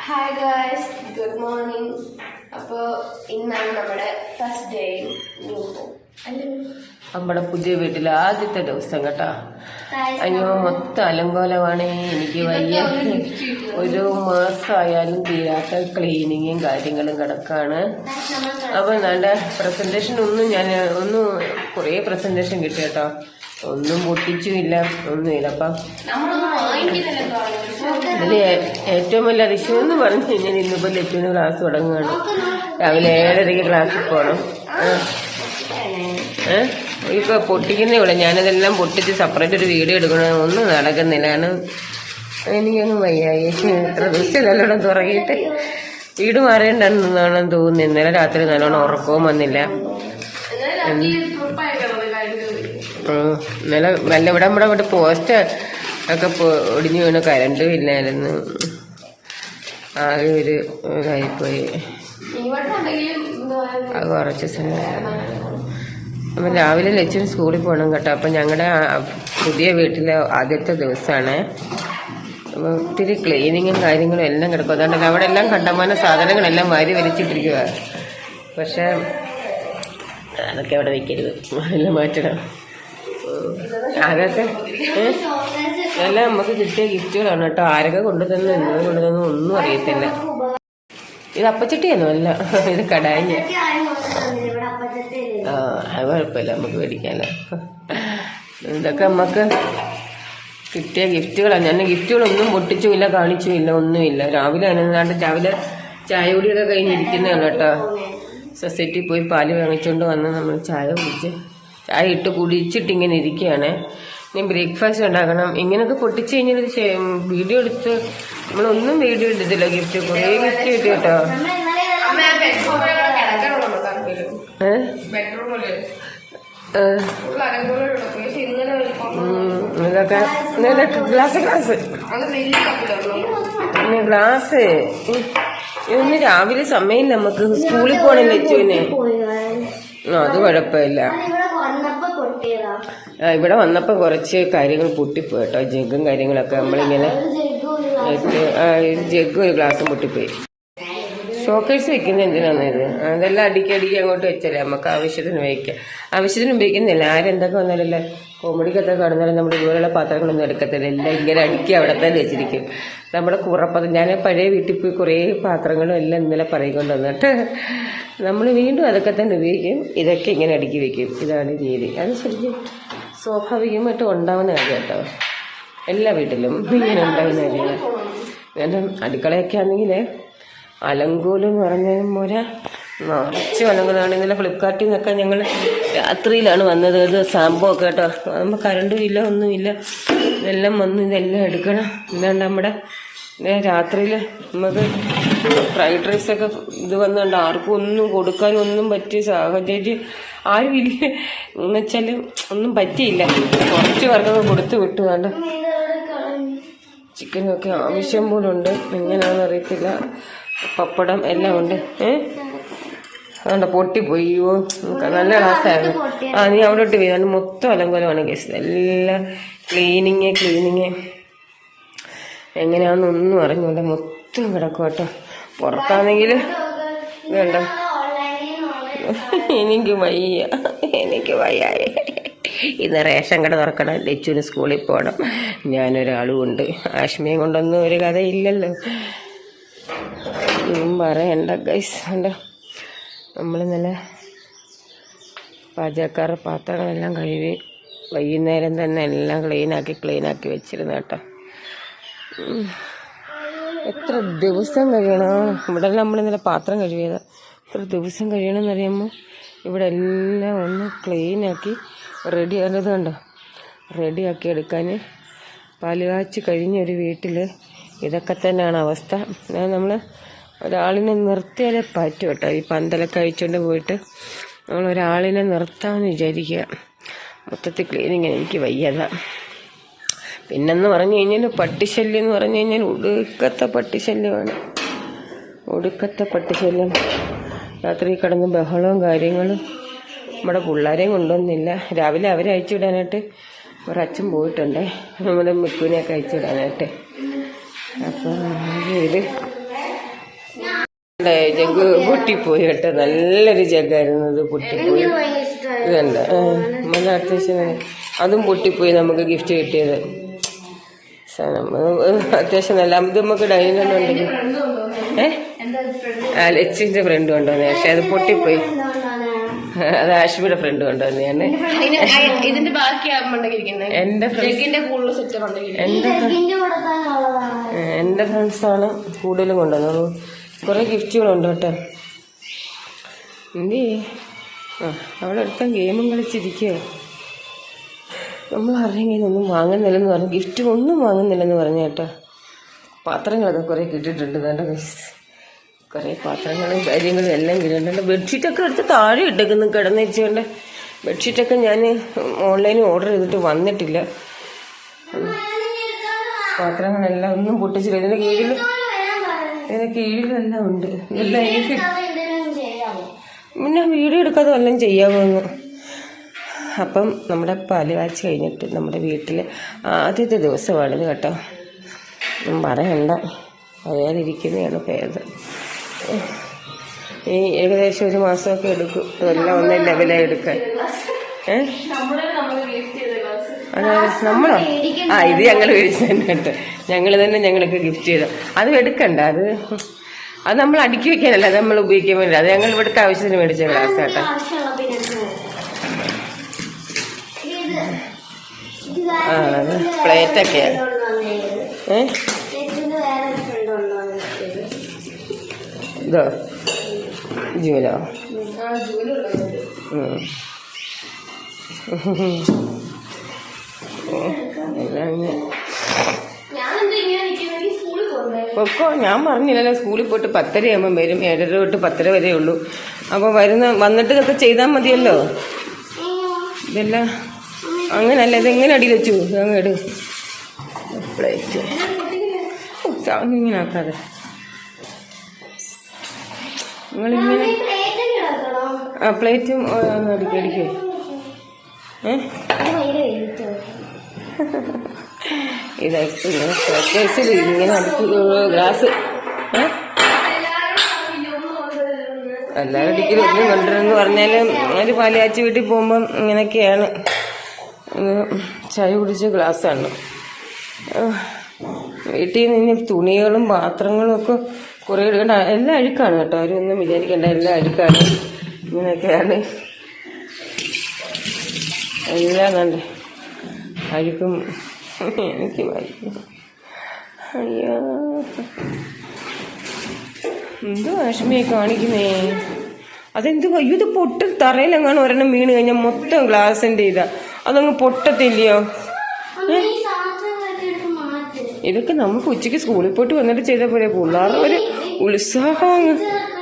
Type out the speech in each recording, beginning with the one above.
Hi guys, good morning. അപ്പോൾ ഇന്നാണ് നമ്മുടെ ഫസ്റ്റ് ഡേ നമ്മുടെ പുതിയ വീട്ടിലെ ആദ്യത്തെ ദിവസം കേട്ടോ. അയ്യോ മൊത്തം അലങ്കോലമാണ്. എനിക്ക് വയ്യ. ഒരു മാസമായാലും തീരാത്ത ക്ലീനിങ്ങും കാര്യങ്ങളും കിടക്കാണ്. അപ്പൊ നല്ല പ്രസന്റേഷൻ ഒന്നും കുറേ പ്രസന്റേഷൻ കിട്ടി കേട്ടോ. ഒന്നും പൊട്ടിച്ചുമില്ല, ഒന്നുമില്ല. അപ്പം ഇതിൽ ഏറ്റവും വലിയ അതിശയം എന്ന് പറഞ്ഞു കഴിഞ്ഞാൽ ഇന്നിപ്പോൾ ലച്ചുവിന് ക്ലാസ് തുടങ്ങുകയാണ്. രാവിലെ 7:30 ക്ലാസ്സിൽ പോകണം. ഇപ്പൊ പൊട്ടിക്കുന്നേ ഉള്ളു. ഞാനതെല്ലാം പൊട്ടിച്ച് സെപ്പറേറ്റ് ഒരു വീഡിയോ എടുക്കണം. ഒന്നും നടക്കുന്നില്ല. കാരണം എനിക്കൊന്നും വയ്യായി. എത്ര ദിവസമല്ലോണം തുറങ്ങിയിട്ട് വീട് മാറേണ്ടെന്നാണെന്ന് തോന്നുന്നു. ഇന്നലെ രാത്രി നല്ലോണം ഉറക്കവും വന്നില്ല. ഇന്നലെ നല്ല ഇവിടെ പോസ്റ്റ് ഒക്കെ ഒടിഞ്ഞു വീണ കരണ്ടും ഇല്ലായിരുന്നു. ആകെ ഒരു ഇതായിപ്പോയി. അത് കുറച്ച് സമയം. അപ്പം രാവിലെ ലച്ചും സ്കൂളിൽ പോകണം കേട്ടോ. അപ്പം ഞങ്ങളുടെ പുതിയ വീട്ടിലെ ആദ്യത്തെ ദിവസമാണ്. അപ്പം ഒത്തിരി ക്ലീനിങ്ങും കാര്യങ്ങളും എല്ലാം കിടക്കും. അതുകൊണ്ടല്ല അവിടെ എല്ലാം കണ്ടമാന സാധനങ്ങളെല്ലാം വാരി വലിച്ചിട്ടിരിക്കുക. പക്ഷെ അതൊക്കെ അവിടെ വയ്ക്കരുത്, എല്ലാം മാറ്റണം. അതൊക്കെ എല്ലാം നമുക്ക് കിട്ടിയ ഗിഫ്റ്റുകളാണ് കേട്ടോ. ആരൊക്കെ കൊണ്ടുതന്നു എന്നത് കൊണ്ടുതന്നു ഒന്നും അറിയത്തില്ല. ഇത് അപ്പച്ചട്ടിയൊന്നും അല്ല, ഇത് കടായി. അത് കുഴപ്പമില്ല, നമുക്ക് മേടിക്കാമല്ലോ. ഇതൊക്കെ നമുക്ക് കിട്ടിയ ഗിഫ്റ്റുകളാണ്. ഞാൻ ഗിഫ്റ്റുകളൊന്നും പൊട്ടിച്ചുമില്ല, കാണിച്ചുമില്ല, ഒന്നുമില്ല. രാവിലെ രാവിലെ ചായ കുടിയൊക്കെ കഴിഞ്ഞിരിക്കുന്നതാണ് കേട്ടോ. സൊസൈറ്റിയിൽ പോയി പാല് വാങ്ങിച്ചുകൊണ്ട് വന്ന് നമ്മൾ ചായ ഇട്ട് കുടിച്ചിട്ട് ഇങ്ങനെ ഇരിക്കുകയാണ്. ഇനി ബ്രേക്ക്ഫാസ്റ്റ് ഉണ്ടാക്കണം. ഇങ്ങനെയൊക്കെ പൊട്ടിച്ച് കഴിഞ്ഞാൽ വീഡിയോ എടുത്ത് നമ്മളൊന്നും വീഡിയോ എടുത്തില്ല. ഗിഫ്റ്റ് കുറേ ഗിഫ്റ്റ് കിട്ടി കേട്ടോ. ഇതൊക്കെ ഗ്ലാസ് ഇന്ന് രാവിലെ സമയം നമുക്ക് സ്കൂളിൽ പോകണല്ലോ ലച്ചുവിന്. അത് കുഴപ്പമില്ല. ഇവിടെ വന്നപ്പോ കുറച്ച് കാര്യങ്ങൾ പൊട്ടിപ്പോയി കേട്ടോ. ജഗ്ഗും കാര്യങ്ങളൊക്കെ നമ്മളിങ്ങനെ ജഗ്ഗും ഒരു ഗ്ലാസും പൊട്ടിപ്പോയി. ഷോക്കേഴ്സ് വെക്കുന്നത് എന്തിനാണ് ഇത്? അതെല്ലാം അടിക്കി അങ്ങോട്ട് വെച്ചല്ലേ നമുക്ക് ആവശ്യത്തിന് ഉപയോഗിക്കാം. ആവശ്യത്തിന് ഉപയോഗിക്കുന്നില്ല. ആരെന്തൊക്കെ വന്നാലല്ലേ കോമഡിക്കൊക്കെ കാണുന്നാലും നമ്മുടെ ഇതുപോലുള്ള പാത്രങ്ങളൊന്നും എടുക്കത്തില്ല. എല്ലാം ഇങ്ങനെ അടുക്കി അവിടെ തന്നെ വെച്ചിരിക്കും. നമ്മുടെ കുറപ്പത് ഞാൻ പഴയ വീട്ടിൽ പോയി കുറേ പാത്രങ്ങളും എല്ലാം ഇന്നലെ പറയിക്കൊണ്ട് വന്നിട്ട് നമ്മൾ വീണ്ടും അതൊക്കെ തന്നെ ഉപയോഗിക്കും. ഇതൊക്കെ ഇങ്ങനെ അടുക്കി വെക്കും. ഇതാണ് രീതി. അത് ശരിക്കും സ്വാഭാവികമായിട്ട് ഉണ്ടാവുന്ന കാര്യം കേട്ടോ. എല്ലാ വീട്ടിലും ഇങ്ങനെ ഉണ്ടാകുന്ന കാര്യങ്ങൾ. കാരണം അടുക്കളയൊക്കെ ആണെങ്കിൽ അലങ്കോലം എന്ന് പറഞ്ഞാലും പോരാ, നിറച്ച് അലങ്കോലാണ്. ഇന്നലെ ഫ്ലിപ്കാർട്ടിൽ നിന്നൊക്കെ ഞങ്ങൾ രാത്രിയിലാണ് വന്നത്. ഇത് സംഭവം ഒക്കെ കേട്ടോ. നമ്മൾ കറണ്ടും ഇല്ല, ഒന്നുമില്ല. ഇതെല്ലാം വന്ന് ഇതെല്ലാം എടുക്കണം. ഇതാണ്ട് നമ്മുടെ രാത്രിയിൽ നമുക്ക് ഫ്രൈഡ് റൈസൊക്കെ ഇത് വന്നുകൊണ്ട് ആർക്കും ഒന്നും കൊടുക്കാനും ഒന്നും പറ്റിയ സാഹചര്യം ആരും ഇല്ല. എന്നുവെച്ചാൽ ഒന്നും പറ്റിയില്ല. കുറച്ച് പേർക്കൊക്കെ കൊടുത്ത് വിട്ടു. വേണ്ട ചിക്കനൊക്കെ ആവശ്യം പോലും ഉണ്ട്. എങ്ങനെയാണെന്ന് അറിയത്തില്ല. പപ്പടം എല്ലാം ഉണ്ട്. അതുകൊണ്ട് പൊട്ടിപ്പോയി. നല്ല ക്ലാസ്സായിരുന്നു. നീ അവിടെ ഇട്ട് പോയി. അതുകൊണ്ട് മൊത്തം അലങ്കോലമാണ് കേസ്. എല്ലാം ക്ലീനിങ് എങ്ങനെയാണെന്നൊന്നും അറിഞ്ഞൂടെ. മൊത്തം കിടക്കും കേട്ടോ. പുറത്താണെങ്കിൽ വേണ്ട, എനിക്ക് വയ്യായി. ഇന്ന് റേഷൻ കട തുറക്കണം. ലച്ചുവിന് സ്കൂളിൽ പോകണം. ഞാനൊരാളും ഉണ്ട്. ആശ്മയും കൊണ്ടൊന്നും ഒരു കഥയില്ലല്ലോ. പറയണ്ട ഗൈസ്. ഉണ്ട് നമ്മൾ നല്ല പാചകക്കാരുടെ പാത്രങ്ങളെല്ലാം കഴുകി വൈകുന്നേരം തന്നെ എല്ലാം ക്ലീനാക്കി വെച്ചിരുന്നു കേട്ടോ. എത്ര ദിവസം കഴിയണം ഇവിടെ നമ്മൾ ഇന്നലെ പാത്രം കഴുകിയത്. എത്ര ദിവസം കഴിയണമെന്നറിയാമോ? ഇവിടെ എല്ലാം ഒന്ന് ക്ലീനാക്കി റെഡിയാക്കുന്നത് കണ്ടോ. റെഡിയാക്കി എടുക്കാൻ പാല് കാച്ചി കഴിഞ്ഞൊരു വീട്ടിൽ ഇതൊക്കെ തന്നെയാണ് അവസ്ഥ. നമ്മൾ ഒരാളിനെ നിർത്തിയാലേ പറ്റും കേട്ടോ. ഈ പന്തലൊക്കെ അഴിച്ചുകൊണ്ട് പോയിട്ട് നമ്മൾ ഒരാളിനെ നിർത്താമെന്ന് വിചാരിക്കുക. മൊത്തത്തിൽ ക്ലീനിങ് എനിക്ക് വയ്യത. പിന്നെന്ന് പറഞ്ഞു കഴിഞ്ഞാൽ പട്ടിശല്യം എന്ന് പറഞ്ഞു കഴിഞ്ഞാൽ ഒടുക്കത്തെ പട്ടിശല്യമാണ്. രാത്രി കിടന്ന് ബഹളവും കാര്യങ്ങളും. നമ്മുടെ പിള്ളേരെയും കൊണ്ടുവന്നില്ല. രാവിലെ അവരെ അയച്ചു വിടാനായിട്ട് ഒരച്ഛൻ പോയിട്ടുണ്ട്, നമ്മുടെ മിക്കുവിനെയൊക്കെ അയച്ചു വിടാനായിട്ട്. അപ്പോൾ ഇത് ജഗ് പൊട്ടിപ്പോയി കേട്ടോ. നല്ലൊരു ജഗ്ഗായിരുന്നു ഇത്, പൊട്ടിപ്പോയി. ഇതുണ്ട് നല്ല അത്യാവശ്യം അതും പൊട്ടിപ്പോയി. നമുക്ക് ഗിഫ്റ്റ് കിട്ടിയത് അത്യാവശ്യം നല്ല. ഇത് നമുക്ക് ഡൈനിങ് ഉണ്ടെങ്കിൽ ലച്ചിന്റെ ഫ്രണ്ട് കൊണ്ടുവന്നേ, പക്ഷെ അത് പൊട്ടിപ്പോയി. അത് ആഷ്മിയുടെ ഫ്രണ്ട് കൊണ്ടുവന്നെയാണ്. എന്റെ ഫ്രണ്ട്സാണ് കൂടുതലും കൊണ്ടുവന്നത്. കുറെ ഗിഫ്റ്റുകളുണ്ട് കേട്ടോ. എന്തി അവിടെ അടുത്ത ഗെയിമും കളിച്ചിരിക്കുക. നമ്മൾ അറിയെങ്കിൽ ഒന്നും വാങ്ങുന്നില്ലെന്ന് പറഞ്ഞു, ഗിഫ്റ്റ് ഒന്നും വാങ്ങുന്നില്ലെന്ന് പറഞ്ഞു കേട്ടോ. പാത്രങ്ങളൊക്കെ കുറേ കിട്ടിയിട്ടുണ്ട്. നല്ല കുറേ പാത്രങ്ങളും കാര്യങ്ങളും എല്ലാം കിട്ടിയിട്ടുണ്ട്. ബെഡ്ഷീറ്റൊക്കെ എടുത്ത് താഴെ ഇട്ടേക്കുന്നു കിടന്ന് വെച്ചുകൊണ്ട്. ബെഡ്ഷീറ്റൊക്കെ ഞാൻ ഓൺലൈനിൽ ഓർഡർ ചെയ്തിട്ട് വന്നിട്ടില്ല. പാത്രങ്ങളെല്ലാം ഒന്നും പൊട്ടിച്ചില്ല. ഇതിൻ്റെ കീഴിലെല്ലാം ഉണ്ട്. ഇതെല്ലാം എനിക്ക് പിന്നെ വീഡിയോ എടുക്കാതെ വല്ലതും ചെയ്യാമെന്ന്. അപ്പം നമ്മുടെ പാല് കാഴ്ച കഴിഞ്ഞിട്ട് നമ്മുടെ വീട്ടിൽ ആദ്യത്തെ ദിവസമാണിത് കേട്ടോ. പറയണ്ട, പറയാതിരിക്കുന്നതാണ് ഭേദം. ഈ ഏകദേശം ഒരു മാസമൊക്കെ എടുക്കും ഇതെല്ലാം ഒന്ന് ലെവലായി എടുക്കാൻ. അതായത് നമ്മളോ ഇത് ഞങ്ങൾ മേടിച്ചു തന്നെ കേട്ടോ. ഞങ്ങൾ തന്നെ ഞങ്ങൾക്ക് ഗിഫ്റ്റ് ചെയ്തു. അത് എടുക്കണ്ട, അത് നമ്മൾ അടുക്കി വെക്കാനല്ല, അത് നമ്മൾ ഉപയോഗിക്കാൻ വേണ്ടി. അത് ഞങ്ങൾ ഇവിടുത്തെ ആവശ്യത്തിന് മേടിച്ച ഗ്ലാസ് കേട്ടോ. അത് പ്ലേറ്റൊക്കെയാണ്. ഇതോ ജൂലോ പൊക്കോ. ഞാൻ പറഞ്ഞില്ലല്ലോ സ്കൂളിൽ പോയിട്ട് 10:30 ആകുമ്പം വരും. 7:30 തൊട്ട് 10:30 വരെ ഉള്ളൂ. അപ്പോൾ വന്നിട്ട് ഇതൊക്കെ ചെയ്താൽ മതിയല്ലോ. ഇതെല്ലാം അങ്ങനല്ല. ഇതെങ്ങനെ അടിയിൽ വെച്ചു അങ്ങോട്ട് പ്ലേറ്റ് ഇങ്ങനെ ആക്കാതെ നിങ്ങളിങ്ങനെ പ്ലേറ്റും അടിക്കടിക്കേ. ഇതായിട്ട് ഇങ്ങനെ സ്റ്റേക്കേഴ്സിൽ ഇങ്ങനെ അടുത്ത് ഗ്ലാസ് എല്ലാവരും അടിക്കലും ഒന്നും കൊണ്ടുവരുമെന്ന് പറഞ്ഞാലും ഒരു പാലിയാച്ചി വീട്ടിൽ പോകുമ്പം ഇങ്ങനെയൊക്കെയാണ്. ചായ കുടിച്ച ഗ്ലാസ്സാണ്. വീട്ടിൽ നിന്ന് തുണികളും പാത്രങ്ങളും ഒക്കെ കുറേ എടുക്കണ്ട. എല്ലാം അഴുക്കാണ് കേട്ടോ. അവരൊന്നും വിചാരിക്കണ്ട, എല്ലാം അഴുക്കാണ്. ഇങ്ങനെയൊക്കെയാണ് എല്ലാം കണ്ടേ അഴുക്കും. എനിക്ക് അയ്യോ എന്തോ വിഷമയെ കാണിക്കുന്നേ. അതെന്ത് അയ്യോ, ഇത് പൊട്ടും. തറയിലെങ്ങാനും ഒരെണ്ണം വീണ് കഴിഞ്ഞാൽ മൊത്തം ഗ്ലാസിൻ്റെ ഇതാ. അതങ്ങ് പൊട്ടത്തില്ലയോ? ഇതൊക്കെ നമുക്ക് ഉച്ചയ്ക്ക് സ്കൂളിൽ പോയിട്ട് വന്നിട്ട് ചെയ്താൽ പോലെ. പിള്ളേരുടെ ഒരു ഉത്സാഹം.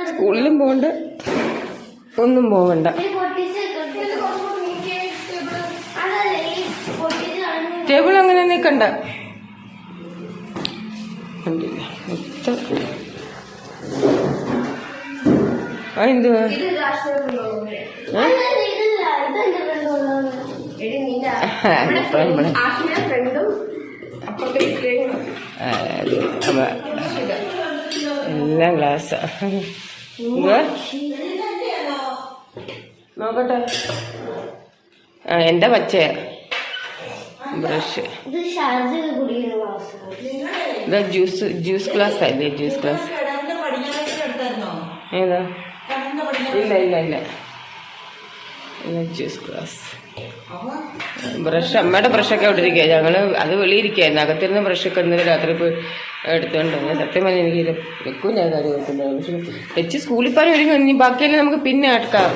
സ്കൂളിലും പോകണ്ട, ഒന്നും പോകണ്ട. ടേബിൾ അങ്ങനെ നിൽക്കണ്ട. കണ്ടില്ല മൊത്തം. എന്തുവാ എല്ലാം ഗ്ലാസ്സാ. നോക്കട്ടെ. എന്റെ പച്ചയാ ബ്രഷ്. ഇതാ ജ്യൂസ് ഗ്ലാസ് അല്ലേ? ജ്യൂസ് ഗ്ലാസ് ഏതാ? ഇല്ല ഇല്ല ഇല്ല ജ്യൂസ് ഗ്ലാസ്. ബ്രഷ് അമ്മയുടെ ബ്രഷൊക്കെ അവിടെ ഇരിക്കുക. ഞങ്ങള് അത് വെളിയിരിക്കുകയായിരുന്നു. അകത്തിരുന്ന ബ്രഷൊക്കെ ഇന്നലെ രാത്രി പോയി എടുത്തോണ്ട് വന്നു. സത്യം പറഞ്ഞാൽ എനിക്ക് വെക്കും ഞാൻ കാര്യം വെക്കുന്നുണ്ടായിരുന്നു. പക്ഷെ വെച്ച് സ്കൂളിൽ പോകാൻ ഒരു കഴിഞ്ഞ് ബാക്കിയെല്ലാം നമുക്ക് പിന്നെ ആക്കാം.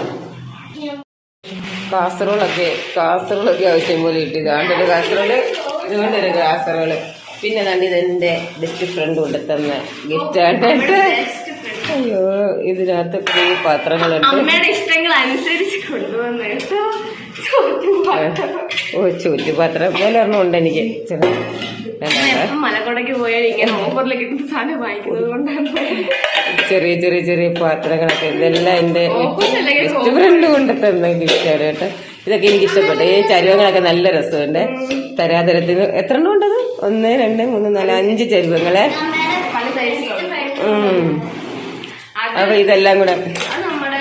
കാസറോളൊക്കെ ആവശ്യം പോലെ കിട്ടി. ഇതാണ്ടൊരു കാസറോള്, ഇതുകൊണ്ടൊരു കാസറോള്. പിന്നെ കണ്ട് ഇതെന്റെ ബെസ്റ്റ് ഫ്രണ്ട് കൊണ്ടുത്തന്ന ഗിഫ്റ്റായിട്ട്. അയ്യോ ഇതിനകത്ത് കുറേ പാത്രങ്ങളുണ്ട്. ഓ ചോറ്റുപാത്രം പോലെ ഒരെണ്ണം ഉണ്ട് എനിക്ക്. മലക്കോടയ്ക്ക് പോയാൽ ഇങ്ങനെ ഓഫറിൽ കിട്ടുന്ന സാധനം വാങ്ങിക്കുന്നത് കൊണ്ടാണ്. ചെറിയ ചെറിയ ചെറിയ പാത്രങ്ങളൊക്കെ. ഇതെല്ലാം എന്റെ ബെസ്റ്റ് ഫ്രണ്ട് കൊണ്ടുത്തന്ന ഗിഫ്റ്റാണ് കേട്ടോ. ഇതൊക്കെ എനിക്ക് ഇഷ്ടപ്പെട്ടു. ഈ ചരുവങ്ങളൊക്കെ നല്ല രസമുണ്ട്. തരാതരത്തിന് എത്ര എണ്ണം ഉണ്ടത്? 1 2 3 4 5 ചരുവങ്ങളെ. അപ്പൊ ഇതെല്ലാം കൂടെ അത് നമ്മുടെ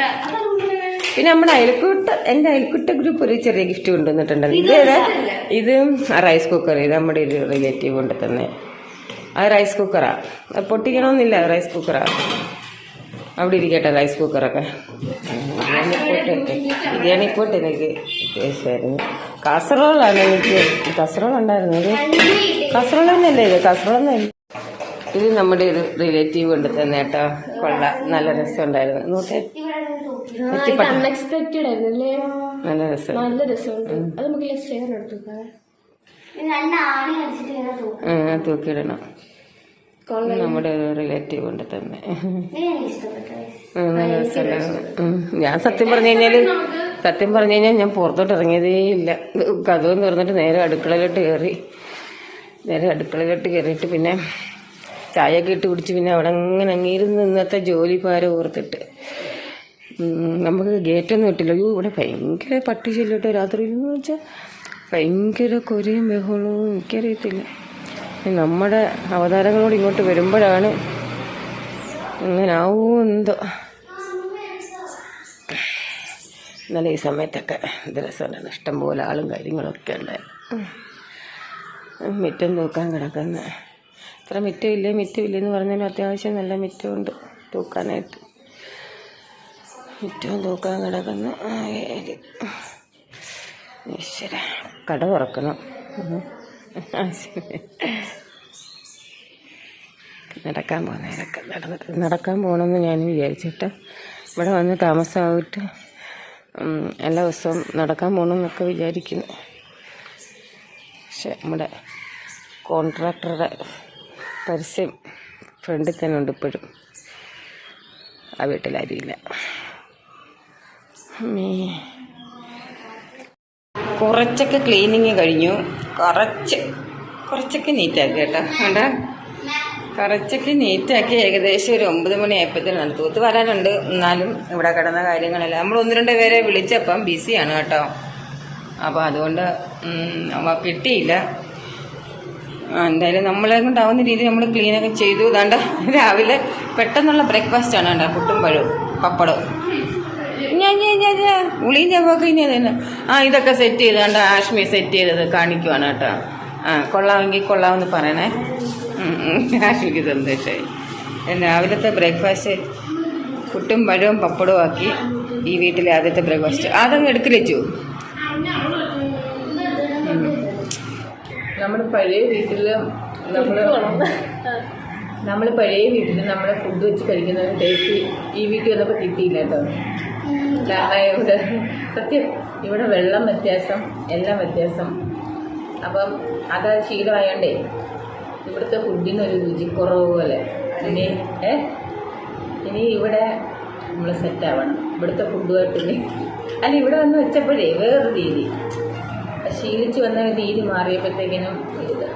പിന്നെ നമ്മുടെ എന്റെ അയൽക്കൂട്ട ഗ്രൂപ്പ് ഒരു ചെറിയ ഗിഫ്റ്റ് കൊണ്ടുവന്നിട്ടുണ്ടല്ലോ. ഇത് റൈസ് കുക്കർ. ഇത് നമ്മുടെ ഒരു റിലേറ്റീവ് കൊണ്ട് തന്നെ. അത് റൈസ് കുക്കറാ. പൊട്ടിക്കണമെന്നില്ല, റൈസ് കുക്കറാ. അവിടെ ഇരിക്കട്ടെ റൈസ് കുക്കറൊക്കെ. ബിരിയാണി പോട്ട് എനിക്ക് ടേസ്റ്റായിരുന്നു. കാസറോളാണ് എനിക്ക്. കാസറോൾ ഉണ്ടായിരുന്നത്. കാസറോൾ തന്നെയല്ലേ ഇത്? കാസറോളൊന്നും. ഇത് നമ്മുടെ ഒരു റിലേറ്റീവ് കൊണ്ട് തന്നെ കേട്ടോ. കൊള്ളാം, നല്ല രസമുണ്ടായിരുന്നു. അൺഎക്സ്പെക്റ്റഡ് ആയിരുന്നല്ലേ. നല്ല രസം, നല്ല രസമുണ്ട്. അത് നമുക്ക് ഷെയർ എടുക്കാം. തൂക്കിയിടണം. നമ്മുടെ ഒരു റിലേറ്റീവ് കൊണ്ട് തന്നെ. നല്ല രസമുണ്ടായിരുന്നു. ഞാൻ സത്യം പറഞ്ഞു കഴിഞ്ഞാൽ ഞാൻ പുറത്തോട്ട് ഇറങ്ങിയതേ ഇല്ല. കഥവും തുറന്നിട്ട് നേരെ അടുക്കളയിലോട്ട് കയറിയിട്ട് പിന്നെ ചായയൊക്കെ ഇട്ട് കുടിച്ച് പിന്നെ അവിടെ അങ്ങനെ അങ്ങേരുന്ന് ഇന്നത്തെ ജോലി ഭാരം ഓർത്തിട്ട് നമുക്ക് ഗേറ്റൊന്നും ഇട്ടില്ല. അയ്യോ, ഇവിടെ ഭയങ്കര പട്ടി ശല്യട്ടോ രാത്രിയിലെന്ന് വെച്ചാൽ. ഭയങ്കര കൊരയും ബഹളവും. എനിക്കറിയത്തില്ല, നമ്മുടെ അവതാരങ്ങളോട് ഇങ്ങോട്ട് വരുമ്പോഴാണ് ഇങ്ങനെ ആവോ എന്തോ. എന്നാലും ഈ സമയത്തൊക്കെ ഇത് രസമുണ്ടായിരുന്നു. ഇഷ്ടംപോലെ ആളും കാര്യങ്ങളൊക്കെ ഉണ്ടായിരുന്നു. മിറ്റം തൂക്കാൻ കിടക്കുന്ന ഇത്ര മിറ്റമില്ലെന്ന് പറഞ്ഞാലും അത്യാവശ്യം നല്ല മിറ്റമുണ്ട് തൂക്കാനായിട്ട്. മിറ്റവും തൂക്കാൻ കിടക്കുന്ന ഈശ്വര. കട തുറക്കണം. നടക്കാൻ പോകണമെന്ന് ഞാൻ വിചാരിച്ചിട്ട് ഇവിടെ വന്ന് താമസമായിട്ട് എല്ലാ ദിവസവും നടക്കാൻ പോകണമെന്നൊക്കെ വിചാരിക്കുന്നു. പക്ഷെ നമ്മുടെ കോൺട്രാക്ടറുടെ പരസ്യം ഫ്രണ്ടിൽ തന്നെ ഉണ്ട് ഇപ്പോഴും. ആ വീട്ടിലാരുമില്ല. കുറച്ചൊക്കെ ക്ലീനിങ് കഴിഞ്ഞു. കുറച്ചൊക്കെ നീറ്റാക്കി കേട്ടോ. വേണ്ട, കുറച്ചൊക്കെ നീറ്റാക്കി ഏകദേശം ഒരു 9 മണിയായപ്പോഴത്തേനാണ്. തൂത്ത് വരാനുണ്ട്. എന്നാലും ഇവിടെ കിടന്ന കാര്യങ്ങളല്ല. നമ്മൾ 1-2 പേരെ വിളിച്ചപ്പം ബിസിയാണ് കേട്ടോ. അപ്പോൾ അതുകൊണ്ട് കിട്ടിയില്ല. എന്തായാലും നമ്മളെ കൊണ്ടാവുന്ന രീതിയിൽ നമ്മൾ ക്ലീനൊക്കെ ചെയ്തു. ഇതാണ്ട് രാവിലെ പെട്ടെന്നുള്ള ബ്രേക്ക്ഫാസ്റ്റാണ് കേട്ടോ. പുട്ടും പഴവും പപ്പടവും. ഉളിയും ചപ്പൊക്കെ ഇനി തന്നെ. ഇതൊക്കെ സെറ്റ് ചെയ്താണ്ട് ആഷ്മി സെറ്റ് ചെയ്തത് കാണിക്കുവാണ് കേട്ടോ. കൊള്ളാമെങ്കിൽ കൊള്ളാമെന്ന് പറയണേ. ആഷ്മിക്ക് സന്തോഷമായി. രാവിലത്തെ ബ്രേക്ക്ഫാസ്റ്റ് പുട്ടും പഴവും പപ്പടവും ആക്കി. ഈ വീട്ടിലെ ആദ്യത്തെ ബ്രേക്ക്ഫാസ്റ്റ് അതങ്ങ് എടുക്കലച്ചു. നമ്മുടെ പഴയ വീട്ടിൽ നമ്മളെ ഫുഡ് വെച്ച് കഴിക്കുന്ന ടേസ്റ്റ് ഈ വീട്ടിൽ വന്നപ്പോൾ കിട്ടിയില്ല കേട്ടോ. കാരണം ഇവിടെ സത്യം ഇവിടെ വെള്ളം വ്യത്യാസം, എല്ലാം വ്യത്യാസം. അപ്പം അത് ശീലമായോണ്ടേ ഇവിടുത്തെ ഫുഡിനൊരു രുചിക്കുറവ് പോലെ. ഇനി ഇവിടെ നമ്മൾ സെറ്റാവണം ഇവിടുത്തെ ഫുഡുമായിട്ട്. അല്ല, ഇവിടെ വന്ന് വെച്ചപ്പോഴേ വേറൊരു രീതി, ശീലിച്ച് വന്ന രീതി മാറിയപ്പോഴത്തേക്കിനും ഇത്